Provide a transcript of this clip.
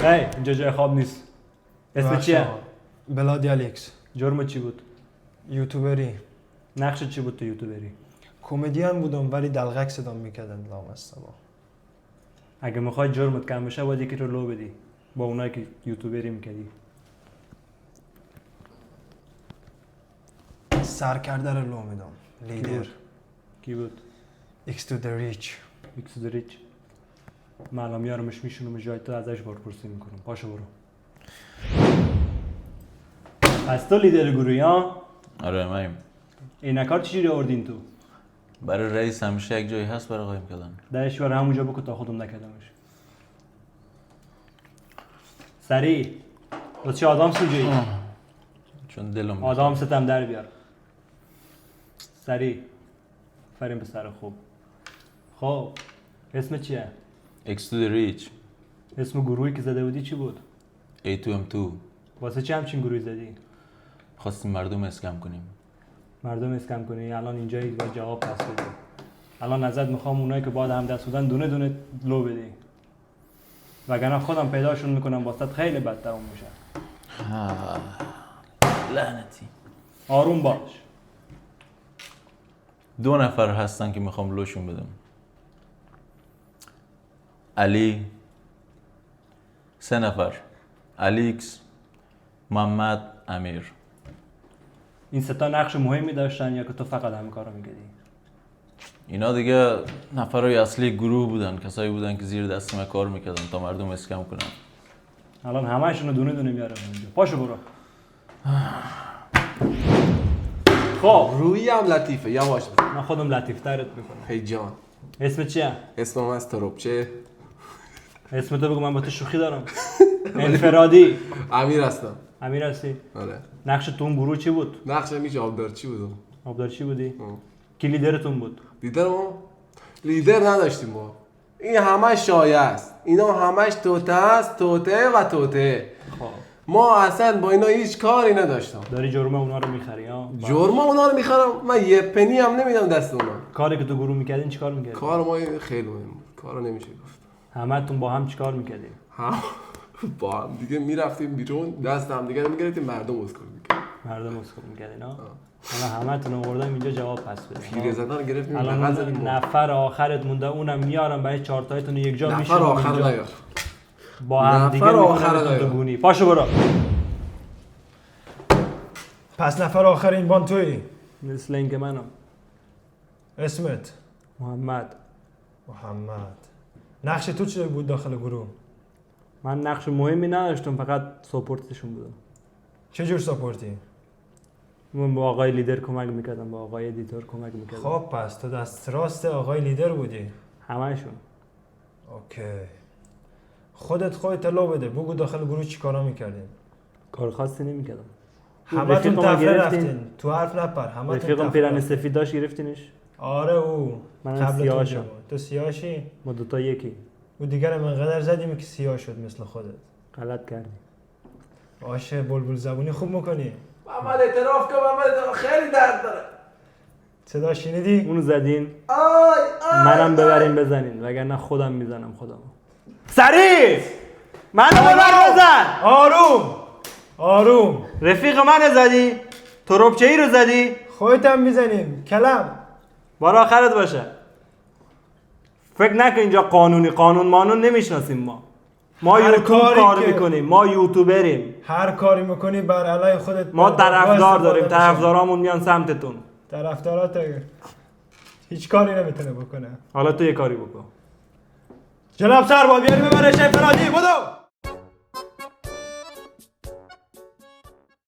اینجا جای خواب نیست. اسم چیه؟ بلادی الکس. جرم چی بود؟ یوتیوبری. نقش چی بود تو یوتیوبری؟ کمدین بودم ولی دلغک صدام میکردن لامصبا. اگه میخوای جرمت کم بشه باید یکی رو لو بدی با اونایی که یوتیوبری میکردی. سرکرده رو لو میدم. لیدر. کی بود؟ ایکس تو در ریچ. ایکس دریچ. من الان میارمش میشونم جای تو ازش بازپرسی میکنم. پاشو برو. پس تو لیدر گروهی ها؟ آره منیم. عینکار چجوری آوردین تو؟ برای رئیس همیشه یک جایی هست برای قایم کردن. درش برای همونجا بکن تا خودم نکردمش. سریع. واسه آدم سوجی. چون دلم آدم ستم در بیار. سریع. فریم به سر خوب. خب اسم چیه؟ X to the reach. اسم گروهی که زده بودی چی بود؟ A2M2. واسه چی همچین گروهی زدی؟ خواستیم مردم اسکم کنیم. مردم اسکم کنی. الان اینجایی با جواب پس بده. الان ازت میخوام اونایی که باید هم دست بودن دونه دونه لو بدی. وگرنه خودم پیداشون میکنم واسط خیلی بدتر اون میشه. لعنتی. آروم باش. 2 نفر هستن که میخوام لوشون بدم. علی. 3 نفر. الیکس. محمد. امیر. این سه تا نقش مهمی داشتن یا که تو فقط همین کارو میکردی؟ اینا دیگه نفرای اصلی گروه بودن، کسایی بودن که زیر دست من کار میکردن تا مردم اسکم کنن. الان همه‌شون رو دونه دونه میارم اینجا. پاشو برو. خب روی هم لطیفه یواش من خودم لطیفترت میکنم. هی جان اسم چیه؟ اسمم از تروبچه. اسم تو بگو من با تو شوخی دارم. انفرادی. امیر هستم. امیر هستی؟ آره. نقش تو اون گروه چی بود؟ نقشم هیچ آبدارچی بودم. آبدارچی بودی؟ کی لیدرتون بود؟ لیدر نداشتیم ما. این همش شایعه است. اینا همش توته است، توته و توته. خب ما اصلا با اینا هیچ کاری نداشتم. داری جرم اونا رو میخری ها؟ جرما اونا رو میخرم، من یه پنی هم نمیدم دست اونا. کاری که تو گروه میکردین چیکار میکردین؟ کار ما خیلی مهم بود. کارو نمیشه گفت. همتون با هم چیکار میکردین؟ هم با هم دیگه میرفتیم بیرون، دست هم دیگه رو میگرفتیم، مردم اسکول میکردیم. مردم اسکول میکردین ها؟ الان همتون آوردم اینجا جواب پس بدین. پیره زدن رو گرفتیم. الان نفر آخرت مونده اونم میارم برای 4 تایتون یک جا میشیم. نفر آخر نیار. با هم دیگه میکنم تو گونی. پاشو برو. پس نفر آخر این بان تویی. مثل اینکه منم. اسمت؟ محمد. نقش تو چه بود داخل گروه؟ من نقش مهمی نداشتم، فقط ساپورتشون بودم. چه جور ساپورتی؟ من با آقای لیدر کمک میکردم، با آقای ادیتور کمک میکردم. خب پس تو دست راست آقای لیدر بودی؟ همه‌شون. اوکی. خودت لو بده، بگو داخل گروه چی کارا میکردین؟ کار خاصی نمیکردم. همتون تفره رفتین، تو حرف نپر، همتون رفیقم پیرن سفید داشت گرفتینش؟ آره او من سیاهشم. تو سیاهشی؟ ما دوتا یکی. او دیگر من قدر زدیم که سیاه شد مثل خودت. غلط کردی. باشه بلبل زبونی خوب میکنی. محمد اعتراف کن، محمد خیلی درد داره. صدا شنیدی؟ اونو زدین. آی منم ببرین بزنین وگرنه خودم میزنم خودم. سریع! منو ببر بزن! آروم. رفیق من زدی؟ تروبچه ای رو زدی؟ خودت هم میزنیم. کلم. بار آخرت باشه. فکر نکن اینجا قانون مانون نمیشناسیم ما یوتیوب کار میکنیم، ما یوتیوبریم. هر کاری میکنی بر علیه خودت. ما طرفدار داریم، طرفدارامون میان سمتتون. طرفدارات هیچ کاری نمیتونه بکنه. حالا تو یه کاری بکن. جناب سرباز بیاری ببرش انفرادی بدو.